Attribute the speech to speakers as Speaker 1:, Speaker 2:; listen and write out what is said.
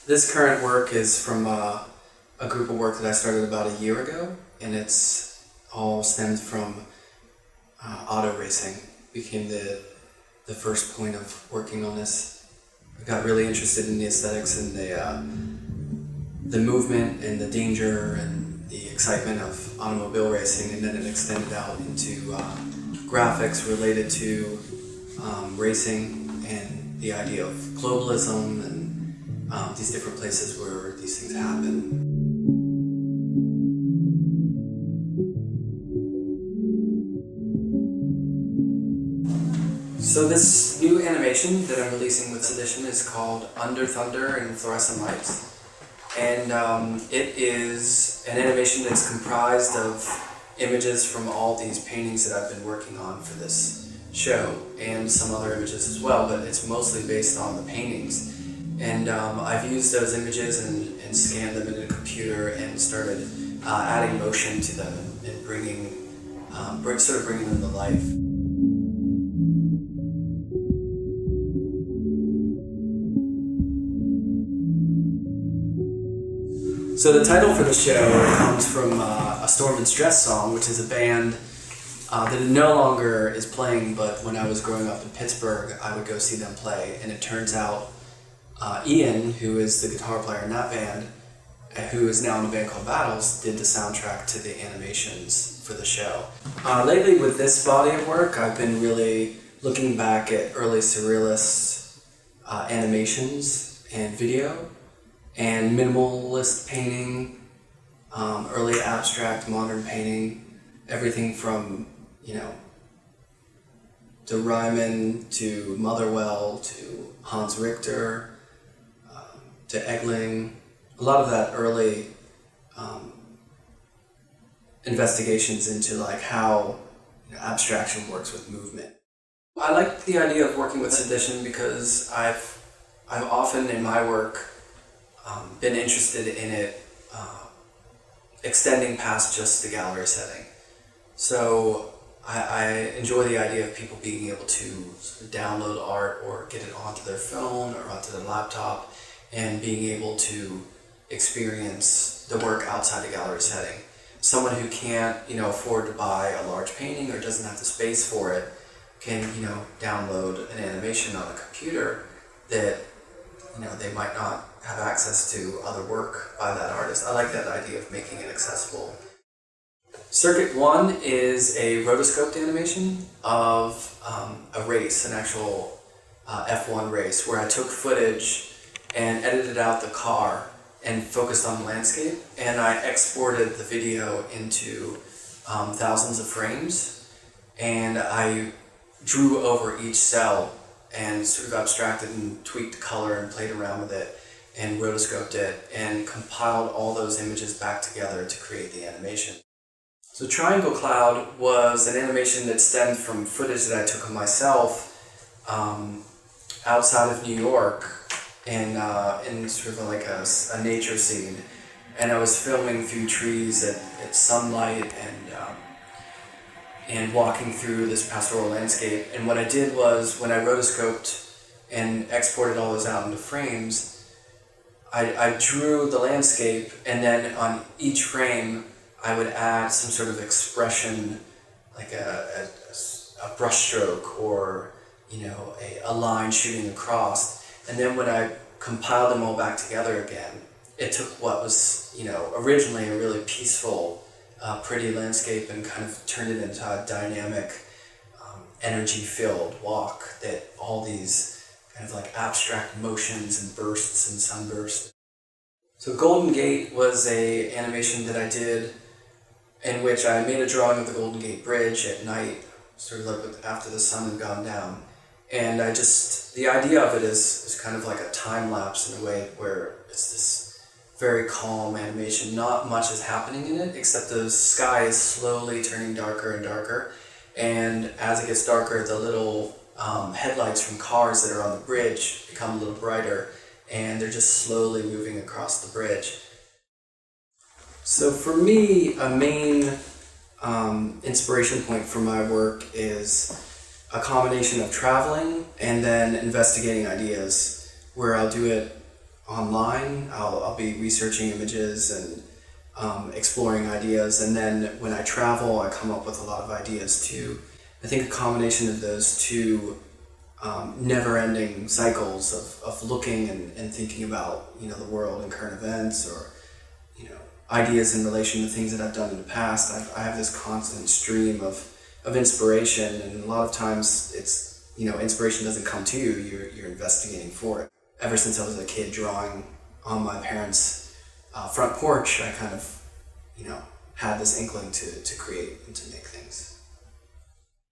Speaker 1: This current work is from a group of work that I started about a year ago, and it's all stemmed from auto racing. Became the first point of working on this. I got really interested in the aesthetics and the movement and the danger and the excitement of automobile racing, and then it extended out into graphics related to racing and the idea of globalism and these different places where these things happen. So this new animation that I'm releasing with Sedition is called Under Thunder and Fluorescent Lights. And it is an animation that's comprised of images from all these paintings that I've been working on for this show, and some other images as well, but it's mostly based on the paintings. And I've used those images and scanned them in a computer and started adding motion to them and bringing them to life. So the title for the show comes from a Storm and Stress song, which is a band that no longer is playing, but when I was growing up in Pittsburgh, I would go see them play. And it turns out Ian, who is the guitar player in that band, who is now in a band called Battles, did the soundtrack to the animations for the show. Lately with this body of work, I've been really looking back at early surrealist animations and video, and minimalist painting, early abstract modern painting, everything from, to Ryman, to Motherwell, to Hans Richter, to Egling. A lot of that early investigations into like how abstraction works with movement. I like the idea of working with Sedition because I've often in my work been interested in it extending past just the gallery setting. So I enjoy the idea of people being able to sort of download art or get it onto their phone or onto their laptop and being able to experience the work outside the gallery setting. Someone who can't afford to buy a large painting or doesn't have the space for it can download an animation on a computer that they might not have access to other work by that artist. I like that idea of making it accessible. Circuit 1 is a rotoscoped animation of a race, an actual F1 race, where I took footage and edited out the car and focused on the landscape, and I exported the video into thousands of frames, and I drew over each cell and sort of abstracted and tweaked the color and played around with it and rotoscoped it and compiled all those images back together to create the animation. So Triangle Cloud was an animation that stemmed from footage that I took of myself outside of New York in sort of like a nature scene. And I was filming through trees at sunlight and walking through this pastoral landscape. And what I did was, when I rotoscoped and exported all those out into frames, I drew the landscape, and then on each frame I would add some sort of expression, like a brush stroke or a line shooting across. And then when I compiled them all back together again, it took what was originally a really peaceful, pretty landscape and kind of turned it into a dynamic, energy-filled walk that all these kind of like abstract motions and bursts and sunbursts. So Golden Gate was a animation that I did in which I made a drawing of the Golden Gate Bridge at night, sort of like after the sun had gone down. And the idea of it is kind of like a time lapse in a way where it's this very calm animation. Not much is happening in it, except the sky is slowly turning darker and darker. And as it gets darker, the little headlights from cars that are on the bridge become a little brighter, and they're just slowly moving across the bridge. So for me, a main inspiration point for my work is a combination of traveling and then investigating ideas, where I'll do it online. I'll be researching images and exploring ideas, and then when I travel, I come up with a lot of ideas too. I think a combination of those two never-ending cycles of looking and thinking about, you know, the world and current events, or, you know, ideas in relation to things that I've done in the past. I have this constant stream of inspiration, and a lot of times it's, you know, inspiration doesn't come to you, you're investigating for it. Ever since I was a kid, drawing on my parents' front porch, I kind of, you know, had this inkling to create and to make things.